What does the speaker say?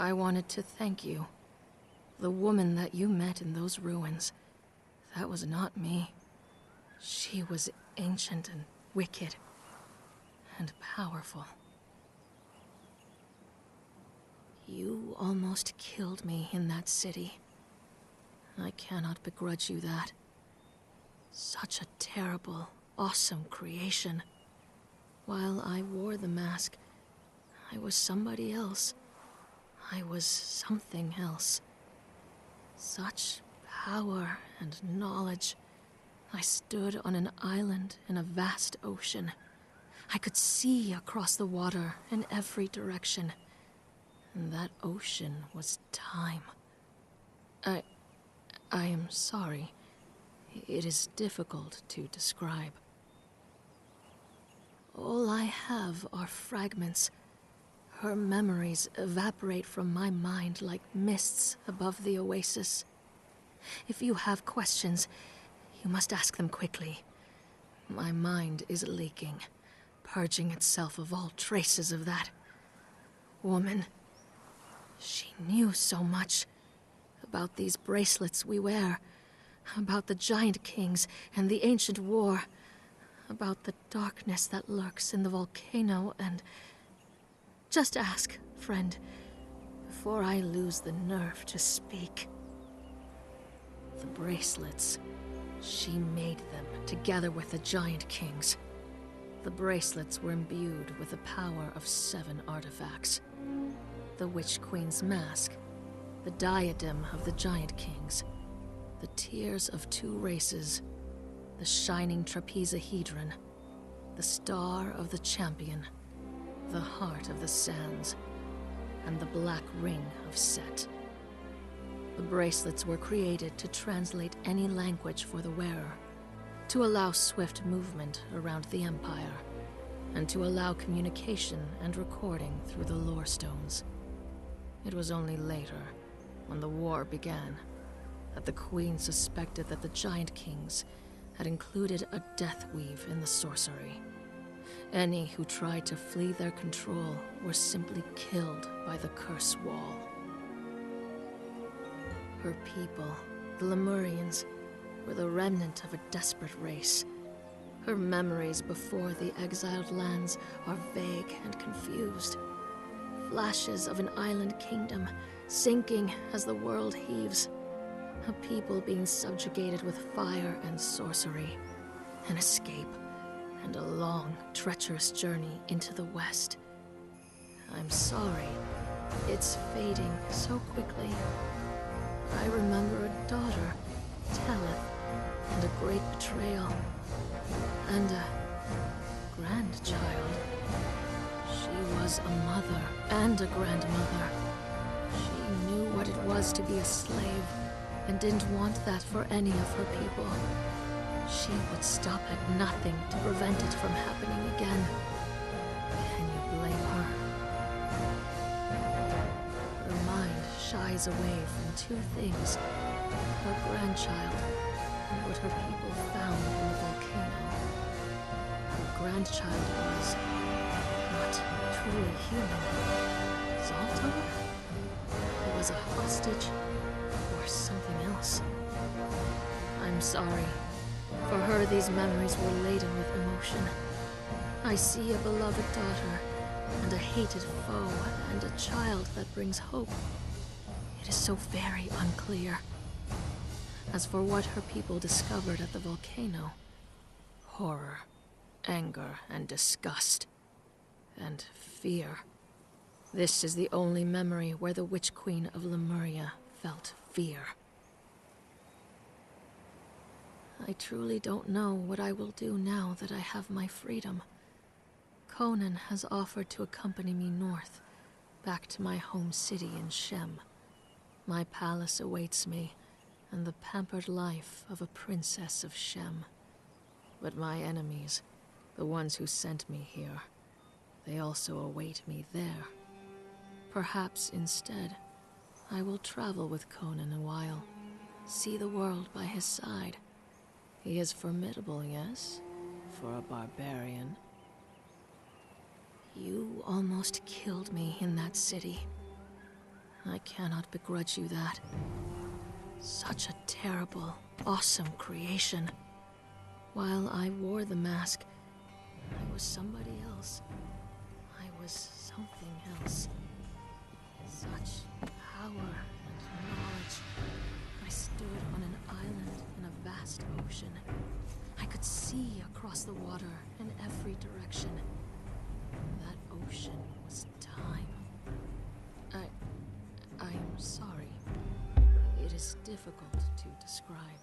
I wanted to thank you. The woman that you met in those ruins, that was not me. She was ancient and wicked, and powerful. You almost killed me in that city. I cannot begrudge you that. Such a terrible, awesome creation. While I wore the mask, I was somebody else. I was something else. Such power and knowledge. I stood on an island in a vast ocean. I could see across the water in every direction. And that ocean was time. I am sorry. It is difficult to describe. All I have are fragments. Her memories evaporate from my mind like mists above the oasis. If you have questions, you must ask them quickly. My mind is leaking, purging itself of all traces of that woman. She knew so much about these bracelets we wear, about the Giant Kings and the ancient war, about the darkness that lurks in the volcano, and... Just ask, friend, before I lose the nerve to speak. The bracelets, she made them together with the Giant Kings. The bracelets were imbued with the power of 7 artifacts. The Witch Queen's mask, the diadem of the Giant Kings, the tears of 2 races, the shining trapezahedron, the star of the champion, the heart of the sands, and the black ring of Set. The bracelets were created to translate any language for the wearer, to allow swift movement around the Empire, and to allow communication and recording through the lore stones. It was only later, when the war began, that the Queen suspected that the Giant Kings had included a death weave in the sorcery. Any who tried to flee their control were simply killed by the curse wall. Her people, the Lemurians, were the remnant of a desperate race. Her memories before the exiled lands are vague and confused. Flashes of an island kingdom, sinking as the world heaves. A people being subjugated with fire and sorcery. An escape, and a long, treacherous journey into the West. I'm sorry. It's fading so quickly. I remember a daughter, Teleth, and a great betrayal. And a grandchild. She was a mother and a grandmother. She knew what it was to be a slave, and didn't want that for any of her people. She would stop at nothing to prevent it from happening again. Can you blame her? Her mind shies away from 2 things. Her grandchild, and what her people found in the volcano. Her grandchild was not truly human. Zoltar? He was a hostage, or something else. I'm sorry. For her, these memories were laden with emotion. I see a beloved daughter, and a hated foe, and a child that brings hope. It is so very unclear. As for what her people discovered at the volcano, horror, anger, and disgust, and fear. This is the only memory where the Witch Queen of Lemuria felt fear. I truly don't know what I will do now that I have my freedom. Conan has offered to accompany me north, back to my home city in Shem. My palace awaits me, and the pampered life of a princess of Shem. But my enemies, the ones who sent me here, they also await me there. Perhaps instead, I will travel with Conan a while, see the world by his side. He is formidable, yes, for a barbarian. You almost killed me in that city. I cannot begrudge you that. Such a terrible, awesome creation. While I wore the mask, I was somebody else. I was something else. Such power and knowledge. I stood on an island in a vast ocean. I could see across the water in every direction. That ocean was time. I am sorry. It is difficult to describe.